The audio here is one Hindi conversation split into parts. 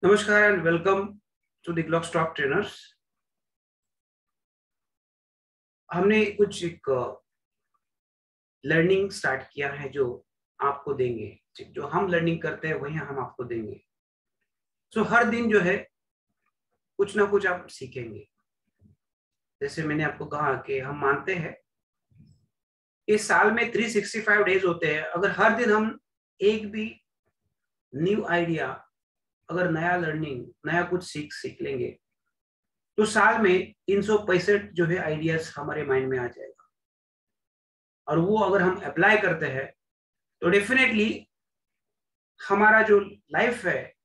नमस्कार and welcome to the clock stock trainers. हमने कुछ एक लर्निंग स्टार्ट किया है जो आपको देंगे। जो हम लर्निंग करते हैं वही हम आपको देंगे। सो हर दिन जो है कुछ ना कुछ आप सीखेंगे। जैसे मैंने आपको कहा कि हम मानते हैं इस साल में 365 डेज होते हैं। अगर हर दिन हम एक भी न्यू आइडिया, अगर नया लर्निंग, नया कुछ सीख लेंगे तो साल में 365 जो है आइडियाज हमारे माइंड में आ जाएगा। और वो अगर हम अप्लाई करते हैं तो डेफिनेटली हमारा जो लाइफ है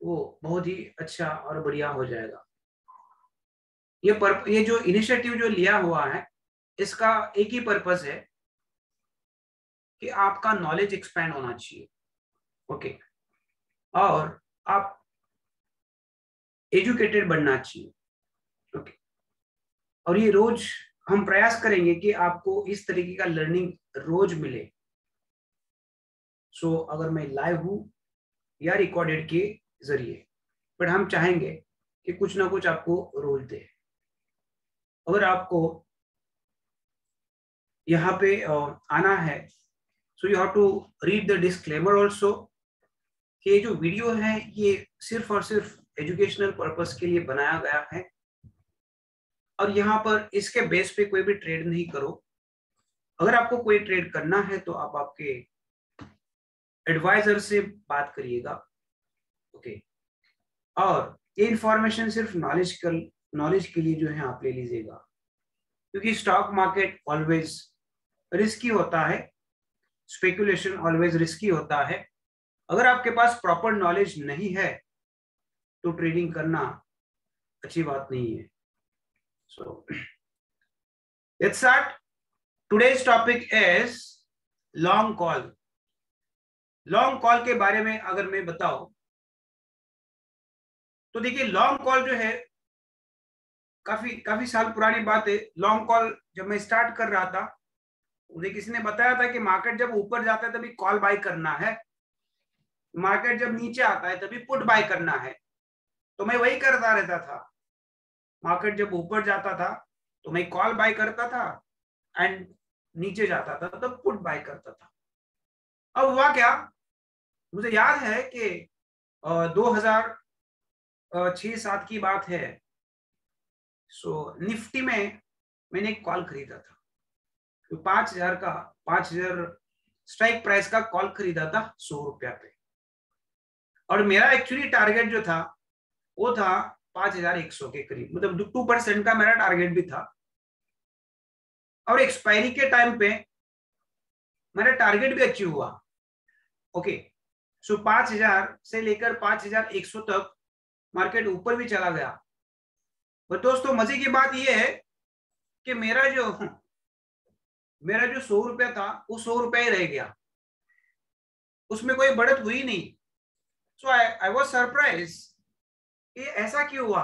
वो बहुत ही अच्छा और बढ़िया हो जाएगा। ये जो इनिशिएटिव जो लिया हुआ है इसका एक ही पर्पस है कि आपका नॉलेज एक्सपैंड होना चाहिए। ओके, और आप एजुकेटेड बनना चाहिए। ओके, और ये रोज हम प्रयास करेंगे कि आपको इस तरीके का लर्निंग रोज मिले। सो अगर मैं लाइव हूं या रिकॉर्डेड के जरिए, बट हम चाहेंगे कि कुछ ना कुछ आपको रोज दे। अगर आपको यहाँ पे आना है so you have to read the disclaimer also कि ये जो वीडियो है ये सिर्फ और सिर्फ एजुकेशनल पर्पस के लिए बनाया गया है और यहाँ पर इसके बेस पे कोई भी ट्रेड नहीं करो। अगर आपको कोई ट्रेड करना है तो आप आपके एडवाइजर से बात करिएगा। ओके, और ये इंफॉर्मेशन सिर्फ नॉलेज के लिए जो है आप ले लीजिएगा, क्योंकि स्टॉक मार्केट ऑलवेज रिस्की होता है, स्पेकुलेशन ऑलवेज रिस्की होता है। अगर आपके पास प्रॉपर नॉलेज नहीं है तो ट्रेडिंग करना अच्छी बात नहीं है। So let's start. Today's topic is long call. Long call के बारे में अगर मैं बताऊं तो देखिए, लॉन्ग कॉल जो है काफी काफी साल पुरानी बात है। लॉन्ग कॉल जब मैं स्टार्ट कर रहा था, मुझे किसी ने बताया था कि मार्केट जब ऊपर जाता है तभी कॉल बाय करना है, मार्केट जब नीचे आता है तभी पुट बाय करना है। तो मैं वही करता रहता था। मार्केट जब ऊपर जाता था तो मैं कॉल बाय करता था एंड नीचे जाता था तो पुट बाय करता था। अब हुआ क्या, मुझे याद है कि 2006-07 की बात है। सो निफ्टी में मैंने एक कॉल खरीदा था, तो 5,000 का, 5,000 स्ट्राइक प्राइस का कॉल खरीदा था 100 रुपया पे। और मेरा एक्चुअली टारगेट जो था वो था 5,100 के करीब, मतलब 2% का मेरा टारगेट भी था। और एक्सपायरी के टाइम पे मेरा टारगेट भी अचीव हुआ। ओके, सो 5,000 से लेकर 5,100 तक मार्केट ऊपर भी चला गया। पर दोस्तों मजे की बात यह है कि मेरा जो 100 रुपया था वो 100 रुपया ही रह गया, उसमें कोई बढ़त हुई नहीं। सो आई वाज सरप्राइज, ये ऐसा क्यों हुआ।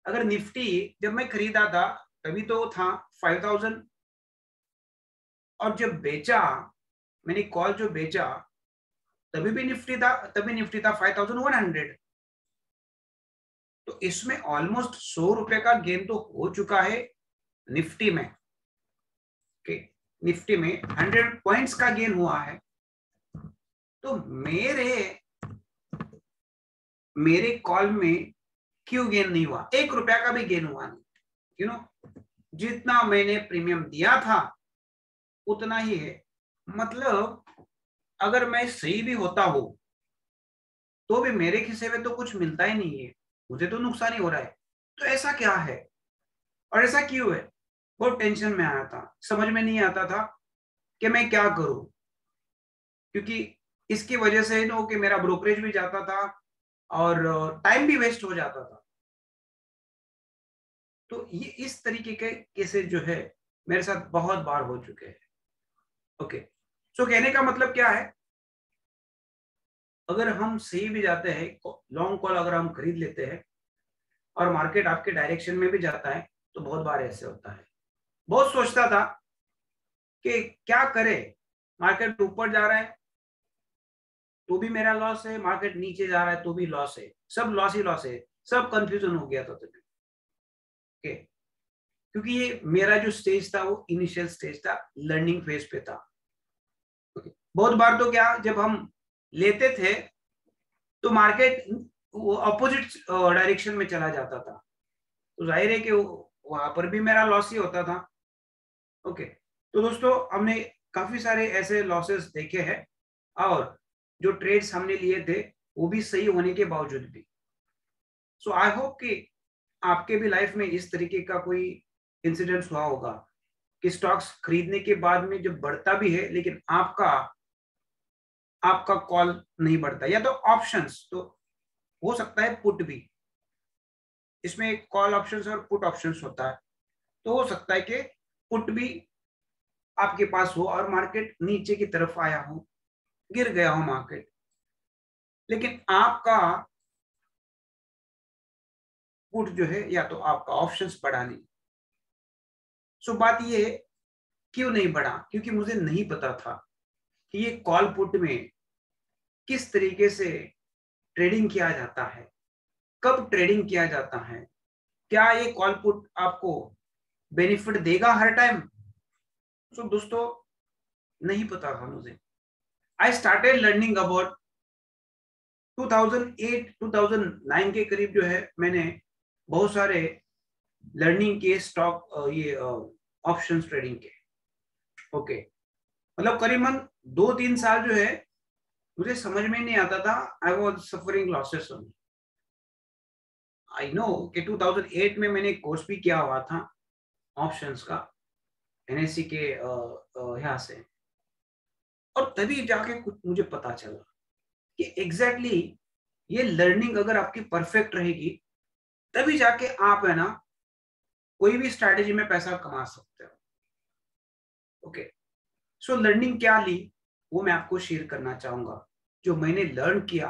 अगर निफ्टी जब मैं खरीदा था तभी तो था 5,000, और जब बेचा, मैंने कॉल जो बेचा तभी निफ्टी था 5,100। तो इसमें ऑलमोस्ट 100 रुपए का गेन तो हो चुका है निफ्टी में। ओके, निफ्टी में 100 पॉइंट्स का गेन हुआ है। तो मेरे कॉल में क्यों गेन नहीं हुआ, 1 रुपया का भी गेन हुआ नहीं। जितना मैंने प्रीमियम दिया था उतना ही है। मतलब अगर मैं सही भी होता हूं तो भी मेरे खिस्से में तो कुछ मिलता ही नहीं है, मुझे तो नुकसान ही हो रहा है। तो ऐसा क्या है और ऐसा क्यों है, बहुत टेंशन में आया था। समझ में नहीं आता था कि मैं क्या करूं, क्योंकि इसकी वजह से कि मेरा ब्रोकरेज भी जाता था और टाइम भी वेस्ट हो जाता था। तो ये इस तरीके के केसेस जो है मेरे साथ बहुत बार हो चुके हैं। ओके, सो कहने का मतलब क्या है, अगर हम सही भी जाते हैं, लॉन्ग कॉल अगर हम खरीद लेते हैं और मार्केट आपके डायरेक्शन में भी जाता है तो बहुत बार ऐसे होता है। बहुत सोचता था कि क्या करे, मार्केट ऊपर जा रहा है तो भी मेरा लॉस है, मार्केट नीचे जा रहा है तो भी लॉस है, सब लॉस ही लॉस है, सब कंफ्यूजन हो गया था तभी। ओके, क्योंकि ये मेरा जो स्टेज था वो इनिशियल स्टेज था, लर्निंग फेज पे था। ओके, बहुत बार तो क्या, जब हम लेते थे तो मार्केट अपोजिट डायरेक्शन में चला जाता था, तो जाहिर है कि वहां पर भी मेरा लॉस ही होता था। ओके, तो दोस्तों हमने काफी सारे ऐसे लॉसेस देखे हैं, और जो ट्रेड्स हमने लिए थे वो भी सही होने के बावजूद भी। सो आई होप कि आपके भी लाइफ में इस तरीके का कोई इंसिडेंस हुआ होगा कि स्टॉक्स खरीदने के बाद में जब बढ़ता भी है लेकिन आपका आपका कॉल नहीं बढ़ता, या तो ऑप्शंस, तो हो सकता है पुट भी, इसमें कॉल ऑप्शंस और पुट ऑप्शंस होता है, तो हो सकता है कि पुट भी आपके पास हो और मार्केट नीचे की तरफ आया हो, गिर गया हो मार्केट, लेकिन आपका पुट जो है या तो आपका ऑप्शंस बढ़ा नहीं। सो बात ये है, क्यों नहीं बढ़ा? क्योंकि मुझे नहीं पता था कि ये कॉल पुट में किस तरीके से ट्रेडिंग किया जाता है, कब ट्रेडिंग किया जाता है, क्या ये कॉल पुट आपको बेनिफिट देगा हर टाइम? सो दोस्तों नहीं पता था मुझे। आई स्टार्टेड लर्निंग अबाउट 2008-2009 के करीब जो है, मैंने बहुत सारे लर्निंग के स्टॉक ये ऑप्शंस ट्रेडिंग के। ओके, मतलब करीबन 2-3 साल जो है मुझे समझ में नहीं आता था, I was suffering losses. I know कि 2008 में मैंने कोर्स भी किया हुआ था ऑप्शंस का, एनएससी के यहाँ से, और तभी जाके कुछ मुझे पता चला कि एग्जैक्टली ये लर्निंग अगर आपकी परफेक्ट रहेगी तभी जाके आप है ना कोई भी स्ट्रैटेजी में पैसा कमा सकते हो। ओके, सो लर्निंग क्या ली वो मैं आपको शेयर करना चाहूंगा, जो मैंने लर्न किया।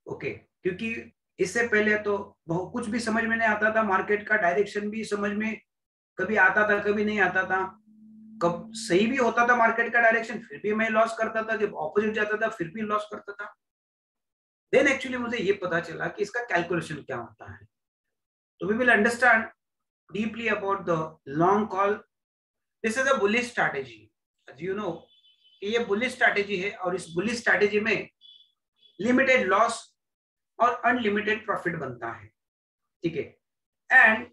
ओके, क्योंकि इससे पहले तो बहुत कुछ भी समझ में नहीं आता था, मार्केट का डायरेक्शन भी समझ में कभी आता था कभी नहीं आता था, कब सही भी होता था मार्केट का डायरेक्शन फिर भी मैं लॉस करता था, जब ऑपोजिट जाता था फिर भी लॉस करता था। देन एक्चुअली मुझे ये पता चला कि इसका कैलकुलेशन क्या होता है। तो we will understand deeply about the long call. This is a bullish strategy, as you know ये बुलिश स्ट्रैटेजी है, और इस बुलिश स्ट्रैटेजी में लिमिटेड लॉस और अनलिमिटेड प्रॉफिट बनता है। ठीक है, एंड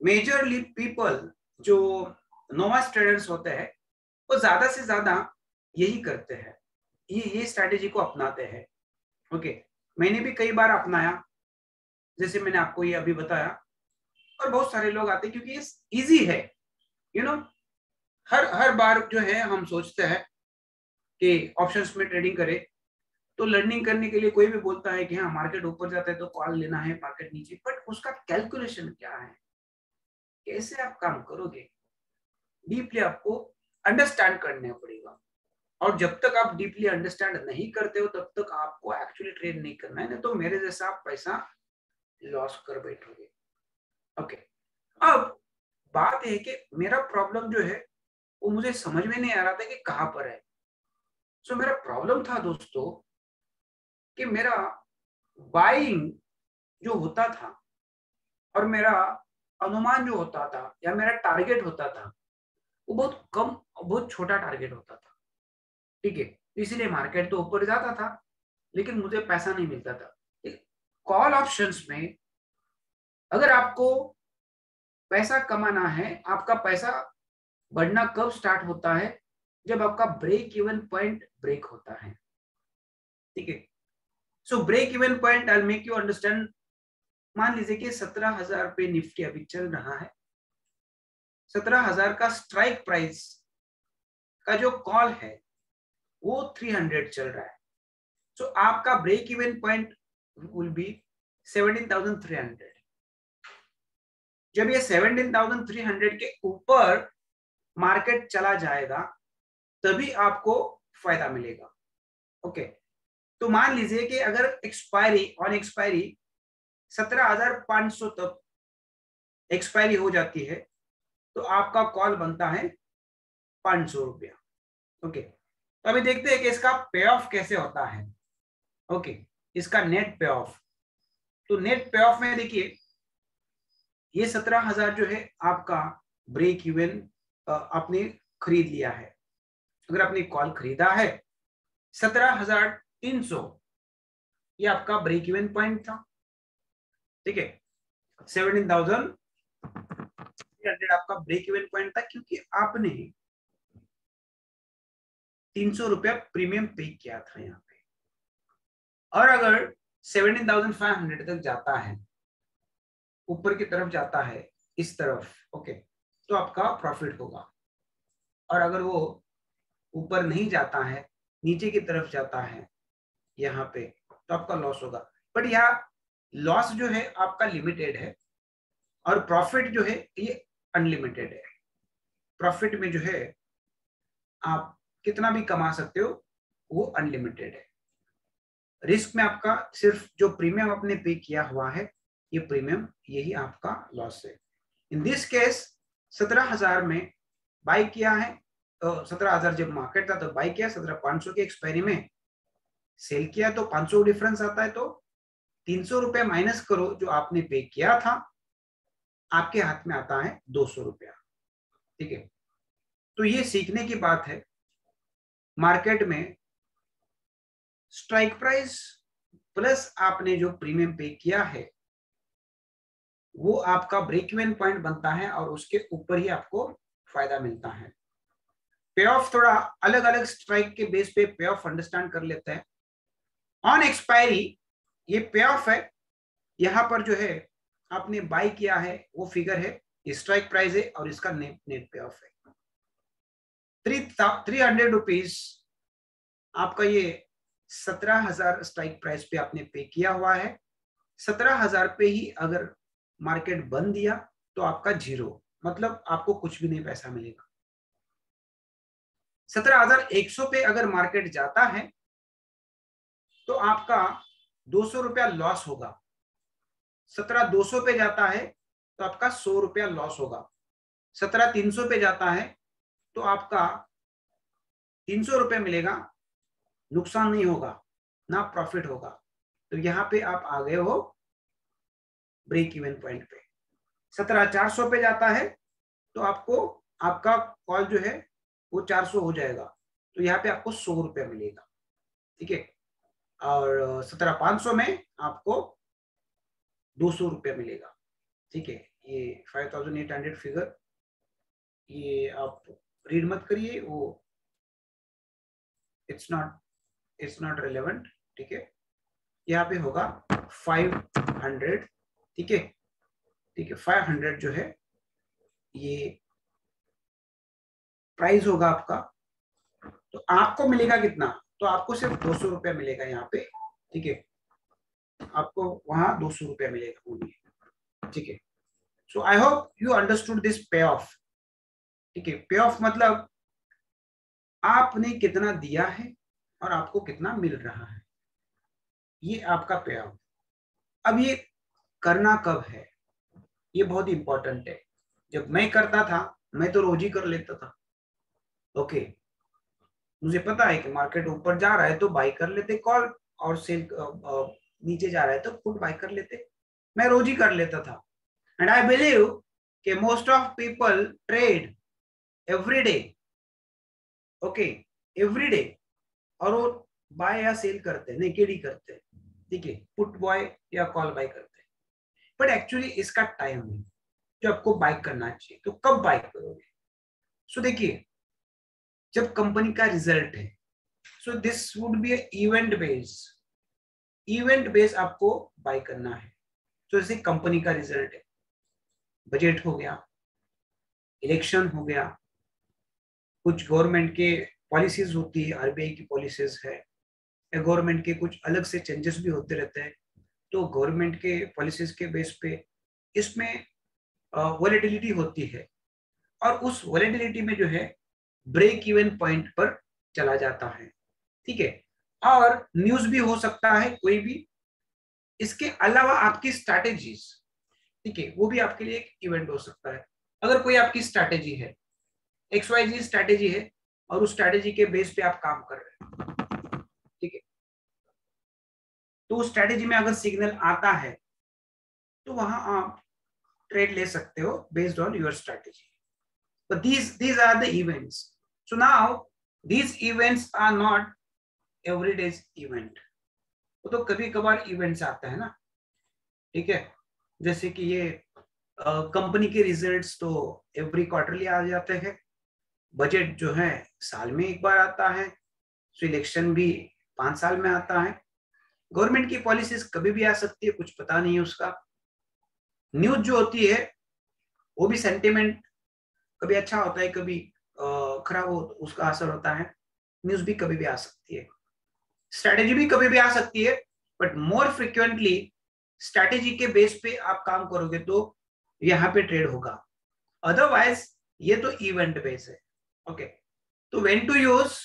मेजरली पीपल जो नोवाइस ट्रेडर्स होते हैं वो ज्यादा से ज्यादा यही करते हैं, ये स्ट्रैटेजी को अपनाते हैं। ओके, मैंने भी कई बार अपनाया, जैसे मैंने आपको ये अभी बताया, और बहुत सारे लोग आते हैं क्योंकि ये इजी है। यू नो, हर हर बार जो है हम सोचते हैं कि ऑप्शंस में ट्रेडिंग करें, तो लर्निंग करने के लिए कोई भी बोलता है कि हाँ मार्केट ऊपर जाता है तो कॉल लेना है, मार्केट नीचे, बट उसका कैलकुलेशन क्या है, कैसे आप काम करोगे, डीपली आपको अंडरस्टैंड करना पड़ेगा। और जब तक आप डीपली अंडरस्टैंड नहीं करते हो तब तक आपको एक्चुअली ट्रेड नहीं करना है, नहीं तो मेरे जैसा आप पैसा लॉस कर बैठोगे। ओके, अब बात है कि मेरा प्रॉब्लम जो है वो मुझे समझ में नहीं आ रहा था कि कहां पर है। सो मेरा प्रॉब्लम था दोस्तों कि मेरा बाइंग जो होता था और मेरा अनुमान जो होता था या मेरा टारगेट होता था वो बहुत कम, बहुत छोटा टारगेट होता था। ठीक है, इसीलिए मार्केट तो ऊपर जाता था लेकिन मुझे पैसा नहीं मिलता था। कॉल ऑप्शंस में अगर आपको पैसा कमाना है, आपका पैसा बढ़ना कब स्टार्ट होता है? जब आपका ब्रेक इवन पॉइंट ब्रेक होता है। ठीक है, so break even point I make you understand. मान लीजिए कि 17,000 पे निफ्टी अभी चल रहा है, 17,000 का स्ट्राइक प्राइस का जो कॉल है वो 300 चल रहा है। सो आपका break even point will be 17,300। जब ये 17,300 के ऊपर मार्केट चला जाएगा तभी आपको फायदा मिलेगा। ओके, तो मान लीजिए कि अगर एक्सपायरी ऑन एक्सपायरी 17,500 तक एक्सपायरी हो जाती है तो आपका कॉल बनता है 500 रुपया। ओके, तो अभी देखते हैं कि इसका पे ऑफ कैसे होता है। ओके, इसका नेट पे ऑफ। तो नेट पे ऑफ में देखिए ये 17,000 जो है आपका ब्रेक इवन आपने खरीद लिया है। अगर आपने कॉल खरीदा है 17,300, ये आपका ब्रेक इवन पॉइंट था। ठीक है, 17,300 आपका ब्रेक इवन पॉइंट था, क्योंकि आपने 300 रुपया प्रीमियम पे किया था यहाँ पे। और अगर 17,500 तक जाता है, ऊपर की तरफ जाता है इस तरफ, ओके, तो आपका प्रॉफिट होगा। और अगर वो ऊपर नहीं जाता है, नीचे की तरफ जाता है यहाँ पे, तो आपका लॉस होगा। बट यहाँ लॉस जो है आपका लिमिटेड है और प्रॉफिट जो है ये अनलिमिटेड है। प्रॉफिट में जो है आप कितना भी कमा सकते हो, वो अनलिमिटेड है। रिस्क में आपका सिर्फ जो प्रीमियम आपने पे किया हुआ है, ये प्रीमियम, यही आपका लॉस है। इन दिस केस 17,000 में बाई किया है, 17,000 जब मार्केट था तो बाई किया, 17,500 के एक्सपायरी में सेल किया, तो 500 डिफरेंस आता है। तो 300 रुपया माइनस करो जो आपने पे किया था, आपके हाथ में आता है 200 रुपया। ठीक है, तो ये सीखने की बात है। मार्केट में स्ट्राइक प्राइस प्लस आपने जो प्रीमियम पे किया है, वो आपका ब्रेक इवन पॉइंट बनता है और उसके ऊपर ही आपको फायदा मिलता है। पे ऑफ थोड़ा अलग अलग स्ट्राइक के बेस पे पे ऑफ अंडरस्टैंड कर लेते हैं। ऑन एक्सपायरी ये पे ऑफ है, यहां पर जो है आपने बाई किया है वो फिगर है, ये स्ट्राइक प्राइस है और इसका नेट पे ऑफ है 300 रुपीज। आपका ये 17,000 स्ट्राइक प्राइस पे आपने पे किया हुआ है। 17,000 पे ही अगर मार्केट बंद दिया तो आपका जीरो, मतलब आपको कुछ भी नहीं पैसा मिलेगा। 17,100 पे अगर मार्केट जाता है तो आपका 200 रुपया लॉस होगा। 17,200 पे जाता है तो आपका 100 रुपया लॉस होगा। 17,300 पे जाता है तो आपका 300 रुपये मिलेगा, नुकसान नहीं होगा, ना प्रॉफिट होगा। तो यहाँ पे आप आ गए हो ब्रेक इवन पॉइंट पे। 17,400 पे जाता है तो आपको आपका कॉल जो है वो 400 हो जाएगा, तो यहाँ पे आपको 100 रुपया मिलेगा। ठीक है, और 17,500 में आपको 200 रुपया मिलेगा। ठीक है, ये 5,800 फिगर, ये आप रीड मत करिए, वो इट्स नॉट रिलेवेंट। ठीक है, यहाँ पे होगा 500। ठीक है, ठीक है, 500 जो है ये प्राइस होगा आपका। तो आपको मिलेगा कितना, तो आपको सिर्फ 200 रुपया मिलेगा यहाँ पे। ठीक है, आपको वहां 200 रुपया मिलेगा ओनली। ठीक है, so I hope you understood this pay off. ठीक है, पे ऑफ मतलब आपने कितना दिया है और आपको कितना मिल रहा है, ये आपका पे ऑफ। अब ये करना कब है, ये बहुत इंपॉर्टेंट है। जब मैं करता था, मैं तो रोज ही कर लेता था। ओके, मुझे पता है कि मार्केट ऊपर जा रहा है तो बाई कर लेते कॉल, और सेल नीचे जा रहा है तो पुट बाई कर लेते। मैं रोज ही कर लेता था। एंड आई बिलीव कि most of people trade every day. Okay, every day, और वो बाय या सेल करते हैं, नेकेड ही करते हैं। ठीक है, पुट बाय या कॉल बाय करते हैं। बट एक्चुअली इसका टाइम है जो आपको बाय करना चाहिए। तो कब बाय करोगे? सो देखिए, जब कंपनी का रिजल्ट है, so this would be event base. Event base आपको बाय करना है। तो जैसे कंपनी का रिजल्ट है, बजट हो गया, इलेक्शन हो गया, कुछ गवर्नमेंट के पॉलिसीज होती है, आरबीआई की पॉलिसीज है, या गवर्नमेंट के कुछ अलग से चेंजेस भी होते रहते हैं। तो गवर्नमेंट के पॉलिसीज के बेस पे इसमें वॉलेटिलिटी होती है, और उस वॉलेटिलिटी में जो है ब्रेक इवन पॉइंट पर चला जाता है। ठीक है, और न्यूज भी हो सकता है कोई भी। इसके अलावा आपकी स्ट्रैटेजीज, ठीक है, वो भी आपके लिए एक इवेंट हो सकता है। अगर कोई आपकी स्ट्रैटेजी है, XYZ स्ट्रैटेजी है, और उस स्ट्रैटेजी के बेस पे आप काम कर रहे हैं, ठीक है। तो उस स्ट्रैटेजी में अगर सिग्नल आता है तो वहां आप ट्रेड ले सकते हो based on your strategy. But these are the events. So now these events are not every day's event. वो तो कभी कभार इवेंट्स आते हैं ना, ठीक है। जैसे कि ये कंपनी के रिजल्ट्स तो एवरी क्वार्टरली आ जाते हैं, बजट जो है साल में एक बार आता है, इलेक्शन भी 5 साल में आता है, गवर्नमेंट की पॉलिसीज कभी भी आ सकती है, कुछ पता नहीं है उसका। न्यूज जो होती है वो भी सेंटिमेंट कभी अच्छा होता है, कभी खराब हो, उसका असर होता है। न्यूज भी कभी भी आ सकती है, स्ट्रैटेजी भी कभी भी आ सकती है, बट मोर फ्रिक्वेंटली स्ट्रैटेजी के बेस पे आप काम करोगे तो यहाँ पे ट्रेड होगा। अदरवाइज ये तो इवेंट बेस है, ओके। तो when to use,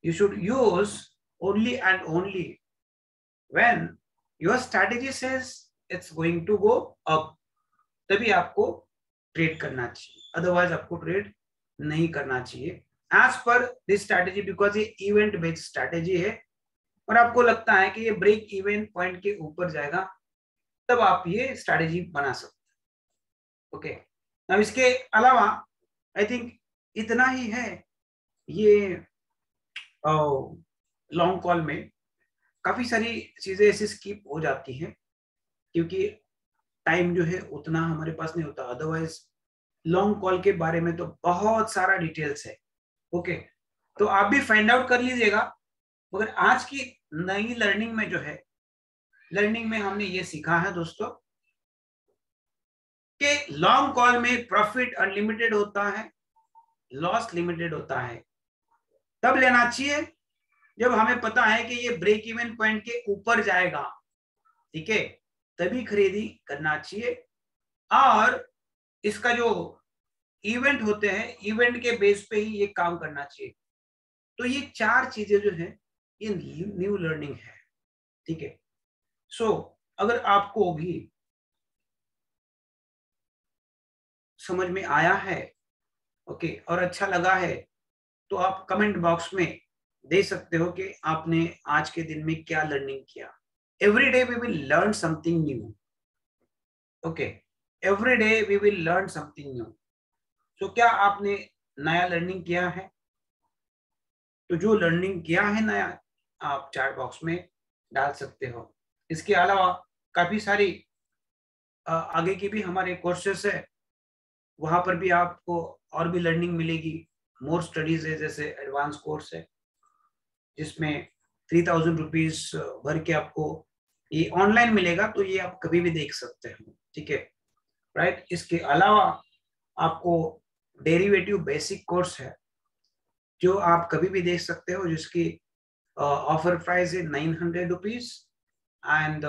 you should use only and only when your strategy says it's going to go up, तभी आपको ट्रेड करना चाहिए, अदरवाइज आपको ट्रेड नहीं करना चाहिए as per this strategy, because ये इवेंट बेस्ड स्ट्रैटेजी है और आपको लगता है कि ये ब्रेक इवेंट पॉइंट के ऊपर जाएगा, तब आप ये स्ट्रैटेजी बना सकते हैं, ओके। अब इसके अलावा आई थिंक इतना ही है। ये लॉन्ग कॉल में काफी सारी चीजें ऐसी स्किप हो जाती हैं क्योंकि टाइम जो है उतना हमारे पास नहीं होता, अदरवाइज लॉन्ग कॉल के बारे में तो बहुत सारा डिटेल्स है, ओके। तो आप भी फाइंड आउट कर लीजिएगा। मगर आज की नई लर्निंग में जो है, लर्निंग में हमने ये सीखा है दोस्तों कि लॉन्ग कॉल में प्रॉफिट अनलिमिटेड होता है, लॉस लिमिटेड होता है। तब लेना चाहिए जब हमें पता है कि ये ब्रेक इवन पॉइंट के ऊपर जाएगा, ठीक है, तभी खरीदी करना चाहिए। और इसका जो इवेंट होते हैं, इवेंट के बेस पे ही ये काम करना चाहिए। तो ये 4 चीजें जो है ये न्यू लर्निंग है, ठीक है। सो अगर आपको भी समझ में आया है, ओके, और अच्छा लगा है, तो आप कमेंट बॉक्स में दे सकते हो कि आपने आज के दिन में क्या लर्निंग किया। Every day we will learn something new, okay, every day we will learn something new. तो क्या आपने नया लर्निंग किया है? तो जो लर्निंग किया है नया, आप चैट बॉक्स में डाल सकते हो। इसके अलावा काफी सारी आगे की भी हमारे कोर्सेस है, वहां पर भी आपको और भी लर्निंग मिलेगी। मोर स्टडीज है, जैसे एडवांस कोर्स है जिसमें 3000 रुपीज भर के आपको ये ऑनलाइन मिलेगा, तो ये आप कभी भी देख सकते हो, ठीक है, राइट। इसके अलावा आपको डेरिवेटिव बेसिक कोर्स है जो आप कभी भी देख सकते हो, जिसकी ऑफर प्राइस है 900 रुपीज। एंड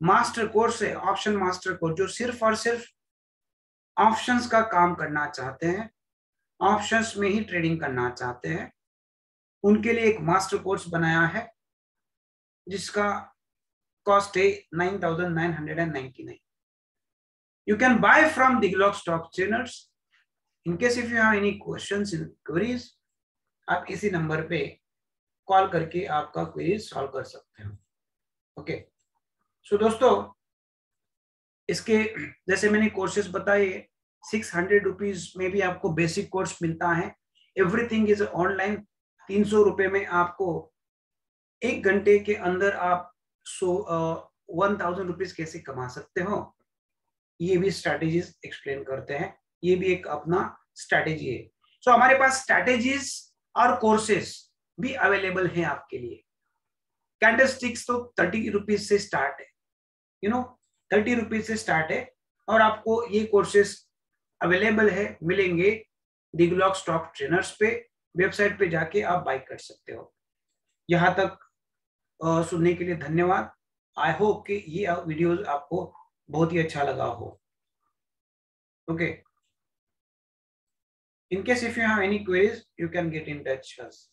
मास्टर कोर्स है, ऑप्शन मास्टर कोर्स, जो सिर्फ और सिर्फ ऑप्शंस का काम करना चाहते हैं, ऑप्शंस में ही ट्रेडिंग करना चाहते हैं, उनके लिए एक मास्टर कोर्स बनाया है जिसका कॉस्ट है 9999। You can buy from Diglock Stock Trainers. In case if you have any questions and queries, आप इसी नंबर पे कॉल करके आपका क्वेरी सॉल्व कर सकते हो, ओके। सो दोस्तों, इसके जैसे मैंने कोर्सेज बताए, 600 रुपीज में भी आपको बेसिक कोर्स मिलता है। Everything is online. 300 रुपए में आपको 1 घंटे के अंदर आप 1000 रुपीज कैसे कमा सकते हो, ये भी स्ट्रैटेजीज एक्सप्लेन करते हैं। ये भी एक अपना स्ट्रैटेजी है। सो हमारे पास स्ट्रैटेजीज और कोर्सेस भी अवेलेबल हैं आपके लिए। कैंडलस्टिक्स तो 30 रुपीज से स्टार्ट है, 30 रुपीज से स्टार्ट है, और आपको ये कोर्सेस अवेलेबल है, मिलेंगे डिग्लॉक स्टॉक ट्रेनर्स पे, वेबसाइट पे जाके आप बाय कर सकते हो। यहाँ तक सुनने के लिए धन्यवाद। आई होप कि ये वीडियो आपको बहुत ही अच्छा लगा हो, okay. In case if you have any queries, you can get in touch us.